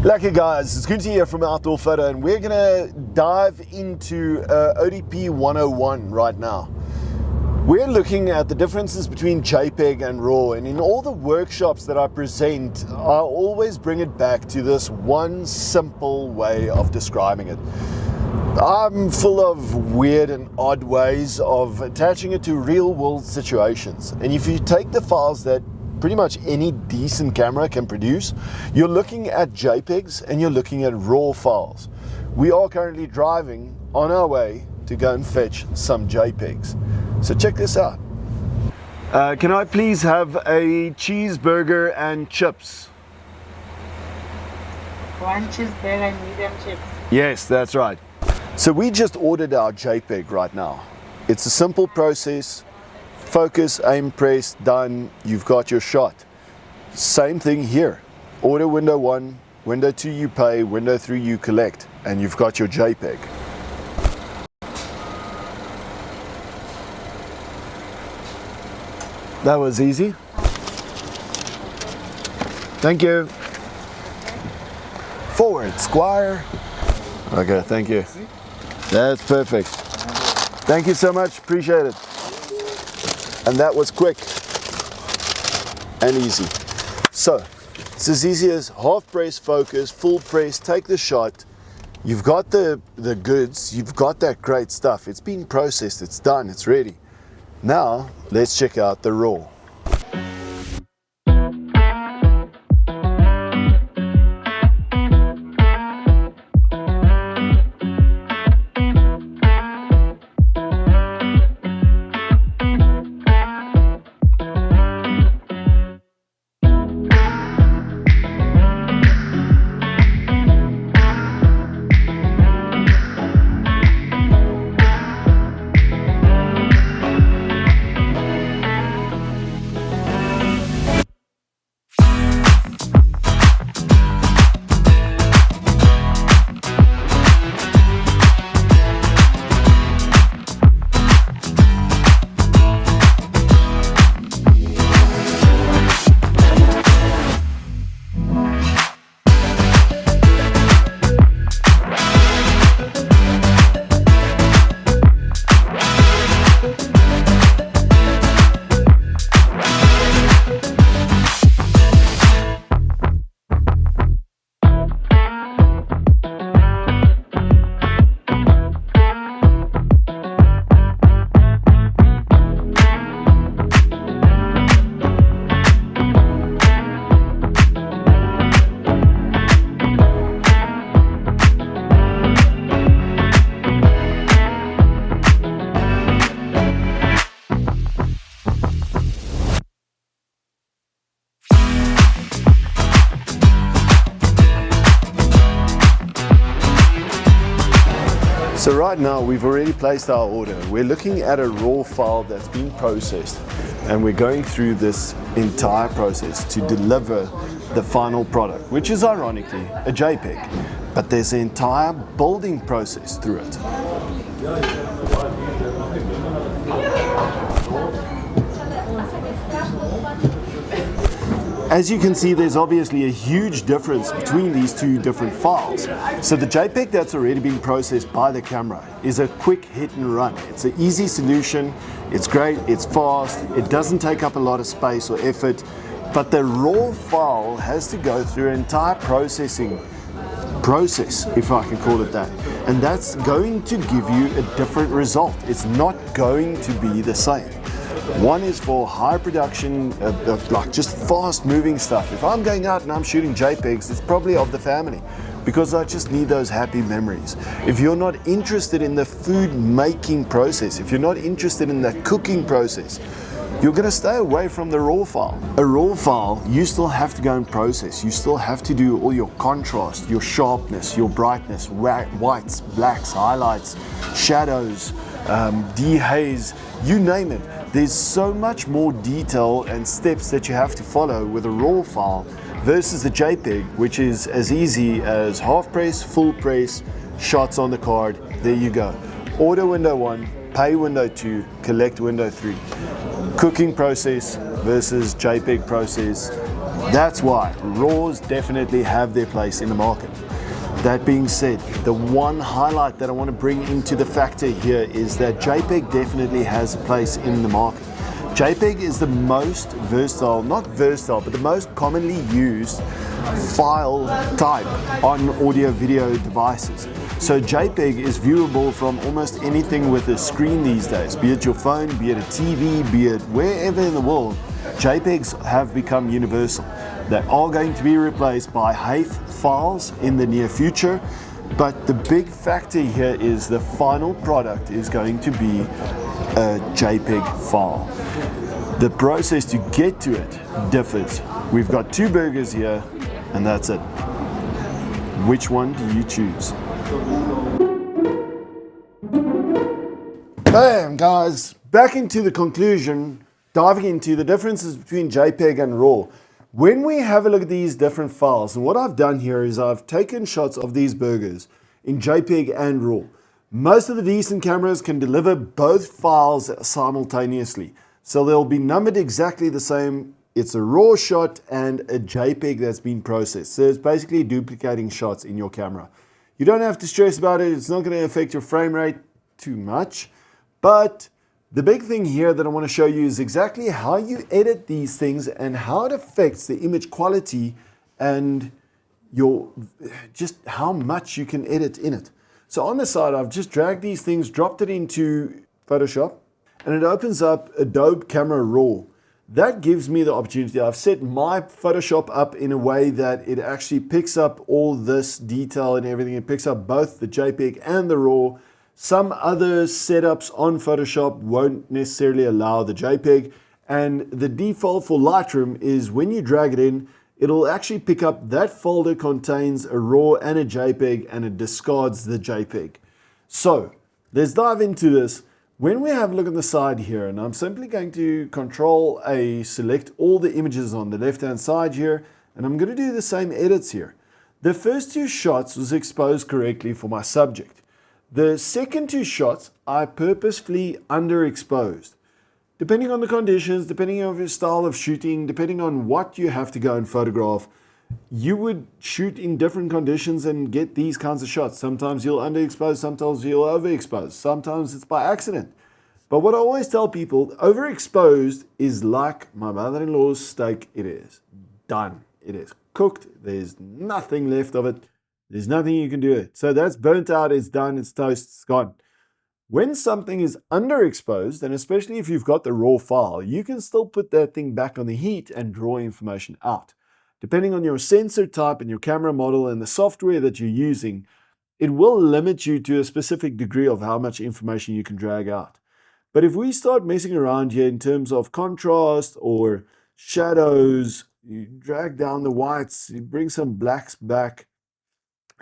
Lucky guys, it's Gunther here from Outdoorphoto, and we're gonna dive into ODP 101 right now. We're looking at the differences between JPEG and RAW, and in all the workshops that I present, I always bring it back to this one simple way of describing it. I'm full of weird and odd ways of attaching it to real world situations, and if you take the files that pretty much any decent camera can produce, you're looking at JPEGs and you're looking at RAW files. We are currently driving on our way to go and fetch some JPEGs. So check this out. Can I please have a cheeseburger and chips? One cheeseburger and medium chips. Yes, that's right. So we just ordered our JPEG right now. It's a simple process. Focus, aim, press, done, you've got your shot. Same thing here. Order window 1, window 2 you pay, window 3 you collect, and you've got your JPEG. That was easy. Thank you. Forward, Squire. Okay, thank you. That's perfect. Thank you so much, appreciate it. And that was quick and easy. So it's as easy as half press, focus, full press, take the shot. You've got the goods, you've got that great stuff. It's been processed, it's done, it's ready. Now let's check out the RAW. So right now we've already placed our order. We're looking at a RAW file that's been processed, and we're going through this entire process to deliver the final product, which is ironically a JPEG, but there's an entire building process through it. As you can see, there's obviously a huge difference between these two different files. So the JPEG that's already been processed by the camera is a quick hit and run. It's an easy solution, it's great, it's fast, it doesn't take up a lot of space or effort, but the RAW file has to go through an entire processing process, if I can call it that. And that's going to give you a different result. It's not going to be the same. One is for high production, like just fast moving stuff. If I'm going out and I'm shooting JPEGs, it's probably of the family, because I just need those happy memories. If you're not interested in the food making process, if you're not interested in the cooking process, you're going to stay away from the RAW file. A RAW file, you still have to go and process. You still have to do all your contrast, your sharpness, your brightness, whites, blacks, highlights, shadows, dehaze, you name it. There's so much more detail and steps that you have to follow with a RAW file versus the JPEG, which is as easy as half press, full press, shots on the card, there you go. Order window 1, pay window 2, collect window 3. Cooking process versus JPEG process, That's why RAWs definitely have their place in the market. That being said, the one highlight that I want to bring into the factor here is that JPEG definitely has a place in the market. JPEG is the most versatile, not versatile, but the most commonly used file type on audio video devices. So JPEG is viewable from almost anything with a screen these days, be it your phone, be it a TV, be it wherever in the world. JPEGs have become universal. They are going to be replaced by HEIF files in the near future, but the big factor here is the final product is going to be a JPEG file. The process to get to it differs. We've got two burgers here, and that's it. Which one do you choose? Bam, guys, back into the conclusion, diving into the differences between JPEG and RAW. When we have a look at these different files, and what I've done here is I've taken shots of these burgers in JPEG and RAW. Most of the decent cameras can deliver both files simultaneously. So they'll be numbered exactly the same. It's a RAW shot and a JPEG that's been processed. So it's basically duplicating shots in your camera. You don't have to stress about it. It's not going to affect your frame rate too much. But the big thing here that I want to show you is exactly how you edit these things and how it affects the image quality and just how much you can edit in it. So on the side, I've just dragged these things, dropped it into Photoshop, and it opens up Adobe Camera Raw. That gives me the opportunity. I've set my Photoshop up in a way that it actually picks up all this detail and everything. It picks up both the JPEG and the RAW. Some other setups on Photoshop won't necessarily allow the JPEG, and the default for Lightroom is when you drag it in, it'll actually pick up that folder contains a RAW and a JPEG, and it discards the JPEG. So let's dive into this. When we have a look on the side here, and I'm simply going to Control A, select all the images on the left hand side here, and I'm going to do the same edits here. The first two shots was exposed correctly for my subject. The second two shots I purposefully underexposed. Depending on the conditions, depending on your style of shooting, depending on what you have to go and photograph, you would shoot in different conditions and get these kinds of shots. Sometimes you'll underexpose, sometimes you'll overexpose, sometimes it's by accident. But what I always tell people, overexposed is like my mother-in-law's steak. It is done. It is cooked. There's nothing left of it. There's nothing you can do it. So that's burnt out, it's done, it's toast, it's gone. When something is underexposed, and especially if you've got the raw file, you can still put that thing back on the heat and draw information out. Depending on your sensor type and your camera model and the software that you're using, it will limit you to a specific degree of how much information you can drag out. But if we start messing around here in terms of contrast or shadows, you drag down the whites, you bring some blacks back,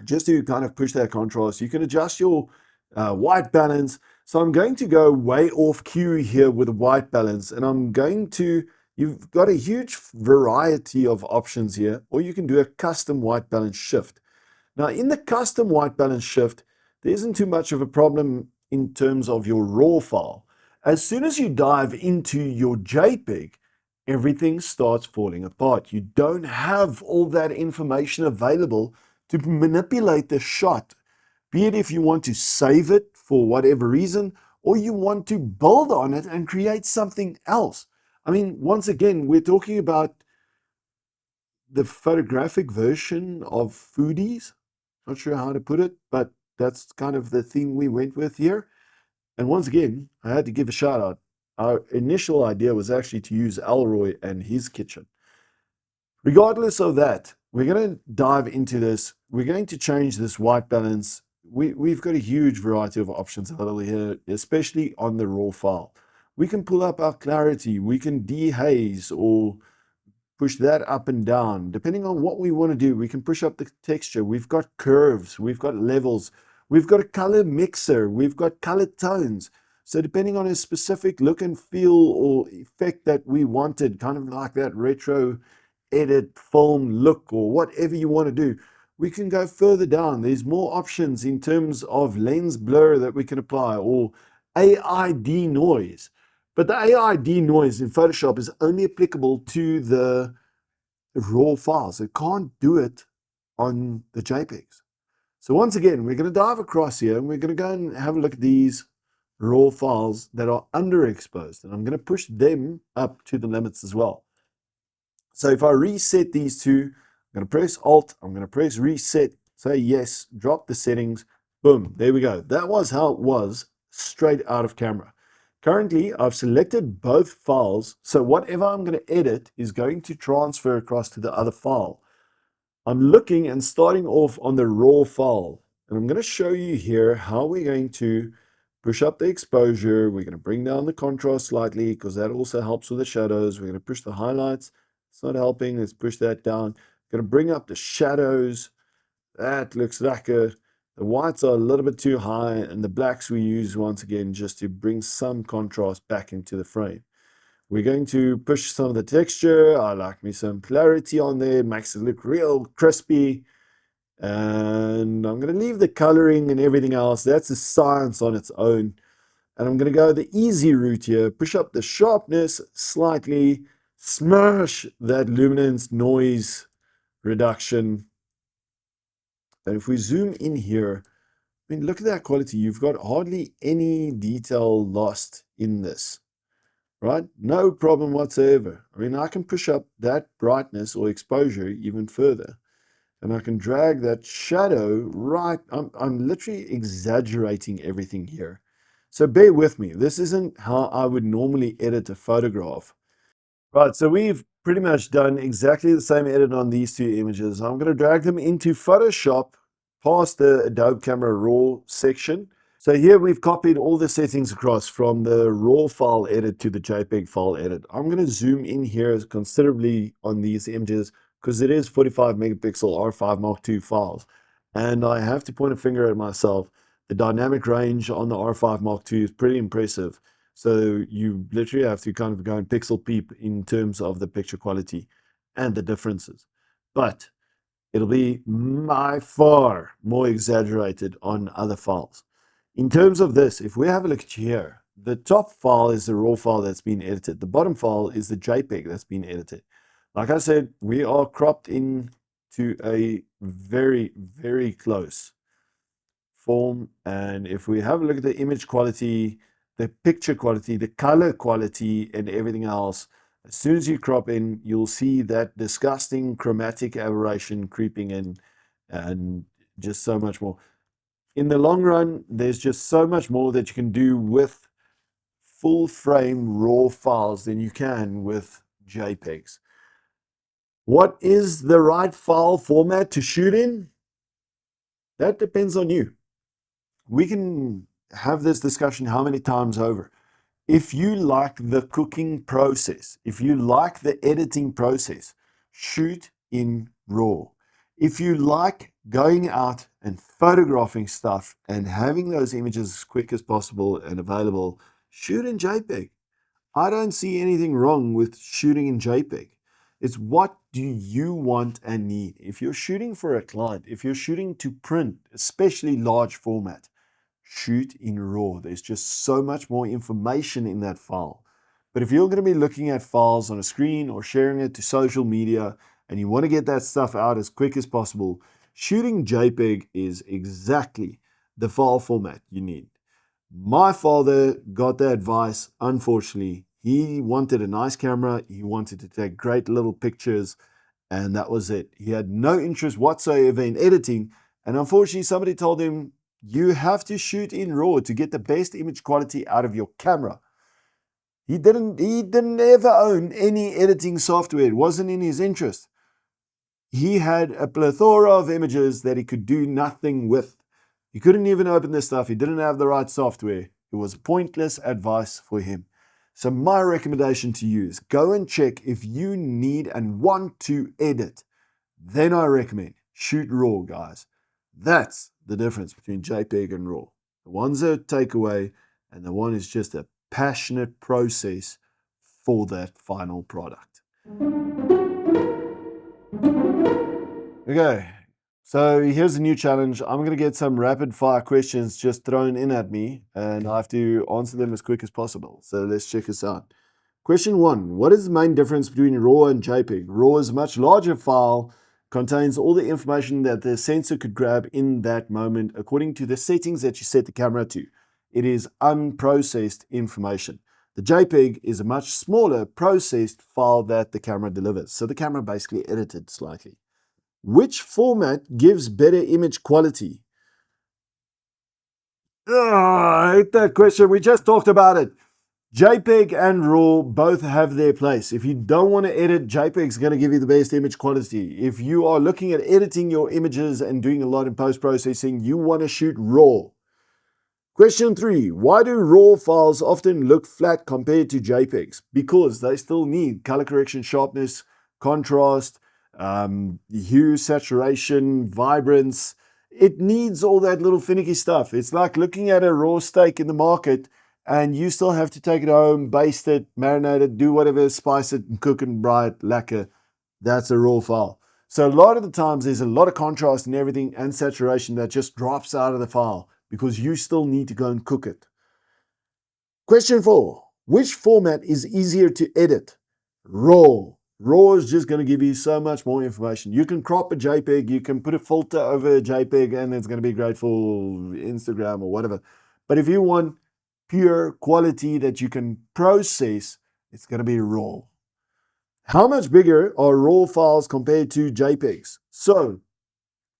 just to kind of push that contrast. You can adjust your white balance. So I'm going to go way off cue here with the white balance, and you've got a huge variety of options here, or you can do a custom white balance shift. Now in the custom white balance shift, there isn't too much of a problem in terms of your raw file. As soon as you dive into your JPEG, everything starts falling apart. You don't have all that information available to manipulate the shot, be it if you want to save it for whatever reason, or you want to build on it and create something else. I mean, once again, we're talking about the photographic version of foodies. Not sure how to put it, but that's kind of the theme we went with here. And once again, I had to give a shout out. Our initial idea was actually to use Alroy and his kitchen. Regardless of that, we're going to dive into this. We're going to change this white balance. We've got a huge variety of options available here, especially on the raw file. We can pull up our clarity. We can dehaze or push that up and down. Depending on what we want to do, we can push up the texture. We've got curves. We've got levels. We've got a color mixer. We've got color tones. So depending on a specific look and feel or effect that we wanted, kind of like that retro edit film look or whatever you want to do, we can go further down. There's more options in terms of lens blur that we can apply, or AID noise. But the AID noise in Photoshop is only applicable to the raw files. It can't do it on the JPEGs. So once again, we're going to dive across here and we're going to go and have a look at these raw files that are underexposed. And I'm going to push them up to the limits as well. So if I reset these two, I'm going to press Alt, I'm going to press Reset, say yes, drop the settings, boom, there we go. That was how it was straight out of camera. Currently, I've selected both files, so whatever I'm going to edit is going to transfer across to the other file. I'm looking and starting off on the raw file, and I'm going to show you here how we're going to push up the exposure. We're going to bring down the contrast slightly because that also helps with the shadows. We're going to push the highlights. It's not helping. Let's push that down. Going to bring up the shadows. That looks lacquer. The whites are a little bit too high, and the blacks we use once again just to bring some contrast back into the frame. We're going to push some of the texture. I like me some clarity on there. Makes it look real crispy. And I'm going to leave the coloring and everything else. That's a science on its own. And I'm going to go the easy route here. Push up the sharpness slightly. Smash that luminance noise reduction. And if we zoom in here, I mean, look at that quality. You've got hardly any detail lost in this, right? No problem whatsoever. I mean, I can push up that brightness or exposure even further. And I can drag that shadow right. I'm literally exaggerating everything here. So bear with me. This isn't how I would normally edit a photograph. Right, so we've pretty much done exactly the same edit on these two images. I'm going to drag them into Photoshop past the Adobe Camera Raw section. So here we've copied all the settings across from the RAW file edit to the JPEG file edit. I'm going to zoom in here considerably on these images because it is 45 megapixel R5 Mark II files. And I have to point a finger at myself. The dynamic range on the R5 Mark II is pretty impressive. So you literally have to kind of go and pixel peep in terms of the picture quality and the differences. But it'll be by far more exaggerated on other files. In terms of this, if we have a look here, the top file is the raw file that's been edited. The bottom file is the JPEG that's been edited. Like I said, we are cropped in to a very, very close form. And if we have a look at the image quality, the picture quality, the color quality, and everything else, as soon as you crop in, you'll see that disgusting chromatic aberration creeping in and just so much more. In the long run, there's just so much more that you can do with full frame raw files than you can with JPEGs. What is the right file format to shoot in? That depends on you. We can have this discussion how many times over. If you like the cooking process, if you like the editing process, shoot in RAW. If you like going out and photographing stuff and having those images as quick as possible and available, shoot in JPEG. I don't see anything wrong with shooting in JPEG. It's what do you want and need. If you're shooting for a client, if you're shooting to print, especially large format, shoot in RAW. There's just so much more information in that file. But if you're going to be looking at files on a screen or sharing it to social media and you want to get that stuff out as quick as possible, shooting JPEG is exactly the file format you need. My father got the advice, unfortunately. He wanted a nice camera. He wanted to take great little pictures, and that was it. He had no interest whatsoever in editing, and unfortunately somebody told him, you have to shoot in RAW to get the best image quality out of your camera. He didn't ever own any editing software. It wasn't in his interest. He had a plethora of images that he could do nothing with. He couldn't even open this stuff. He didn't have the right software. It was pointless advice for him. So my recommendation to you is go and check if you need and want to edit. Then I recommend shoot RAW, guys. That's the difference between JPEG and RAW. The one's a takeaway, and the one is just a passionate process for that final product. Okay, so here's a new challenge. I'm going to get some rapid fire questions just thrown in at me, and I have to answer them as quick as possible. So let's check this out. Question 1. What is the main difference between RAW and JPEG? RAW is a much larger file, contains all the information that the sensor could grab in that moment according to the settings that you set the camera to. It is unprocessed information. The JPEG is a much smaller processed file that the camera delivers. So the camera basically edited slightly. Which format gives better image quality? I hate that question. We just talked about it. JPEG and RAW both have their place. If you don't want to edit, JPEG is going to give you the best image quality. If you are looking at editing your images and doing a lot in post-processing, you want to shoot RAW. Question 3. Why do RAW files often look flat compared to JPEGs? Because they still need color correction, sharpness, contrast, hue, saturation, vibrance. It needs all that little finicky stuff. It's like looking at a raw steak in the market and you still have to take it home, baste it, marinate it, do whatever, spice it, and cook and fry it, lacquer. That's a RAW file. So a lot of the times there's a lot of contrast and everything and saturation that just drops out of the file because you still need to go and cook it. Question 4. Which format is easier to edit? RAW. RAW is just going to give you so much more information. You can crop a JPEG, you can put a filter over a JPEG, and it's going to be great for Instagram or whatever. But if you want pure quality that you can process, it's going to be RAW. How much bigger are RAW files compared to JPEGs? So,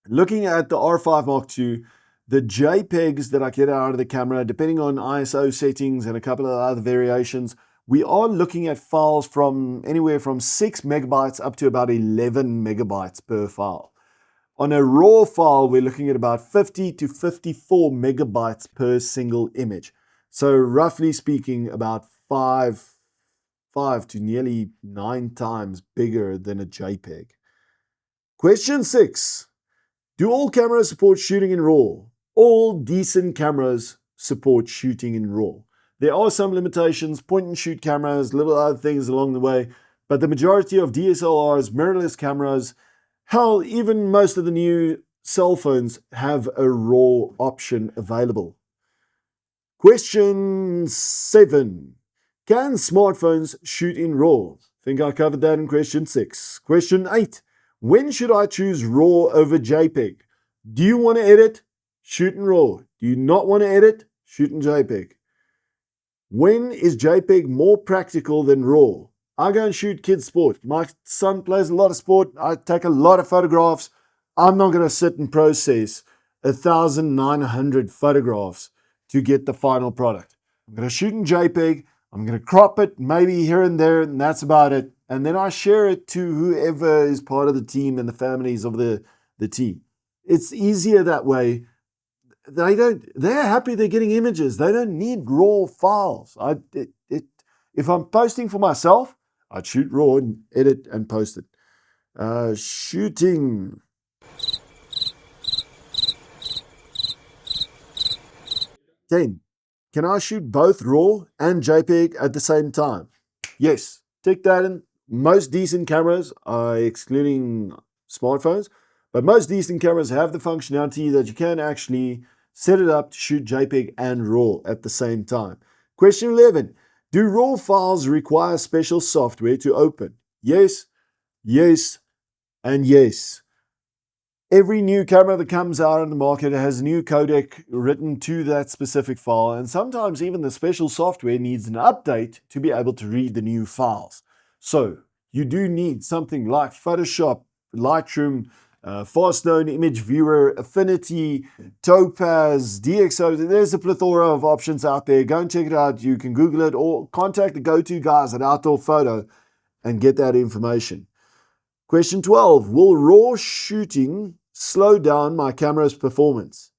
looking at the R5 Mark II, the JPEGs that I get out of the camera, depending on ISO settings and a couple of other variations, we are looking at files from anywhere from 6 megabytes up to about 11 megabytes per file. On a RAW file, we're looking at about 50 to 54 megabytes per single image. So roughly speaking, about 5 to nearly 9 times bigger than a JPEG. Question 6. Do all cameras support shooting in RAW? All decent cameras support shooting in RAW. There are some limitations, point and shoot cameras, little other things along the way, but the majority of DSLRs, mirrorless cameras, hell, even most of the new cell phones have a RAW option available. Question 7. Can smartphones shoot in RAW? I think I covered that in question 6. Question 8. When should I choose RAW over JPEG? Do you want to edit? Shoot in RAW. Do you not want to edit? Shoot in JPEG. When is JPEG more practical than RAW? I go and shoot kids' sport. My son plays a lot of sport. I take a lot of photographs. I'm not going to sit and process 1,900 photographs to get the final product. I'm going to shoot in JPEG. I'm going to crop it maybe here and there, and that's about it. And then I share it to whoever is part of the team and the families of the team. It's easier that way. They're happy they're getting images. They don't need raw files. If I'm posting for myself, I'd shoot raw and edit and post it. Shooting. 10. Can I shoot both RAW and JPEG at the same time? Yes. Tick that in. Most decent cameras, excluding smartphones, but most decent cameras have the functionality that you can actually set it up to shoot JPEG and RAW at the same time. Question 11. Do RAW files require special software to open? Yes, yes, and yes. Every new camera that comes out on the market has a new codec written to that specific file, and sometimes even the special software needs an update to be able to read the new files. So you do need something like Photoshop, Lightroom, fast-known image viewer, Affinity, Topaz, DxO. There's a plethora of options out there. Go and check it out. You can Google it or contact the go-to guys at Outdoorphoto and get that information. Question 12. Will RAW shooting slow down my camera's performance?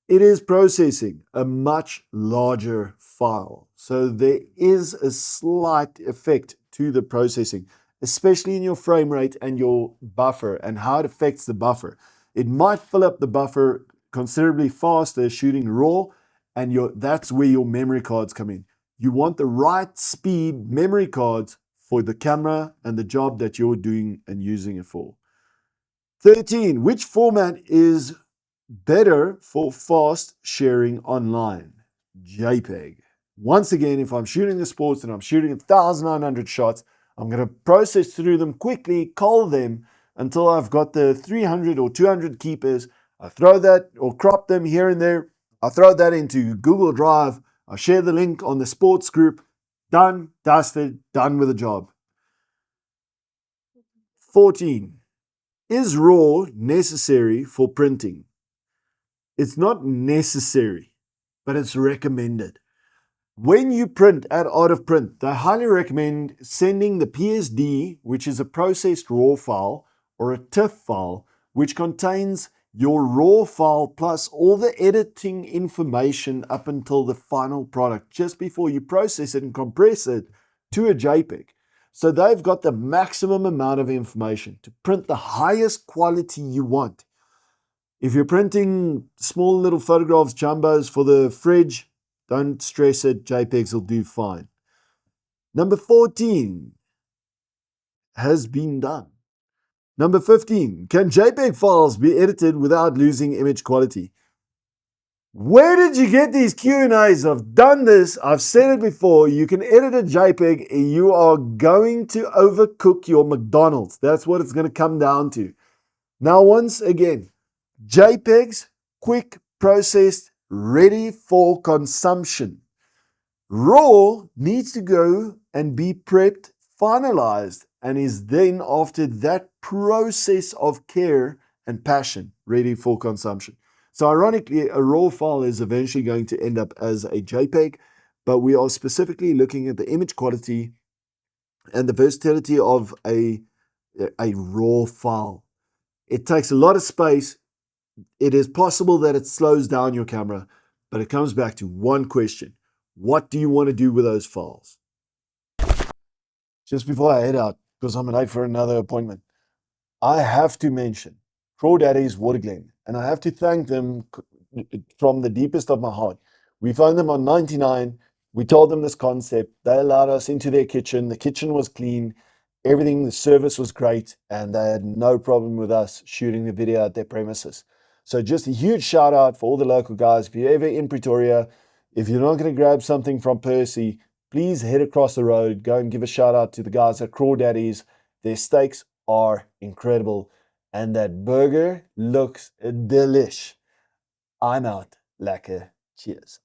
It is processing a much larger file. So there is a slight effect to the processing, especially in your frame rate and your buffer and how it affects the buffer. It might fill up the buffer considerably faster shooting RAW, and that's where your memory cards come in. You want the right speed memory cards for the camera and the job that you're doing and using it for. 13. Which format is better for fast sharing online? JPEG. Once again, if I'm shooting the sports and I'm shooting 1,900 shots, I'm going to process through them quickly, cull them until I've got the 300 or 200 keepers. I throw that or crop them here and there. I throw that into Google Drive. I share the link on the sports group. Done, dusted, done with the job. 14. Is RAW necessary for printing? It's not necessary, but it's recommended. When you print at Art of Print, they highly recommend sending the PSD, which is a processed RAW file, or a TIFF file, which contains your RAW file plus all the editing information up until the final product, just before you process it and compress it to a JPEG. So they've got the maximum amount of information to print the highest quality you want. If you're printing small little photographs, jumbos for the fridge, don't stress it, JPEGs will do fine. Number 14 has been done. Number 15, can JPEG files be edited without losing image quality? Where did you get these Q&As? I've done this, I've said it before, you can edit a JPEG and you are going to overcook your McDonald's. That's what it's going to come down to. Now, once again, JPEGs, quick, processed, ready for consumption. RAW needs to go and be prepped, finalized, and is then, after that process of care and passion, ready for consumption. So ironically, a RAW file is eventually going to end up as a JPEG, but we are specifically looking at the image quality and the versatility of a RAW file. It takes a lot of space. It is possible that it slows down your camera, but it comes back to one question. What do you want to do with those files? Just before I head out, because I'm late for another appointment, I have to mention Crawdaddy's Water Glen, and I have to thank them from the deepest of my heart. We found them on 99. We told them this concept. They allowed us into their kitchen. The kitchen was clean. Everything, the service was great, and they had no problem with us shooting the video at their premises. So just a huge shout out for all the local guys. If you're ever in Pretoria, if you're not going to grab something from Percy, please head across the road. Go and give a shout out to the guys at Crawdaddy's. Their steaks are incredible, and that burger looks delish. I'm out. Lekker. Cheers.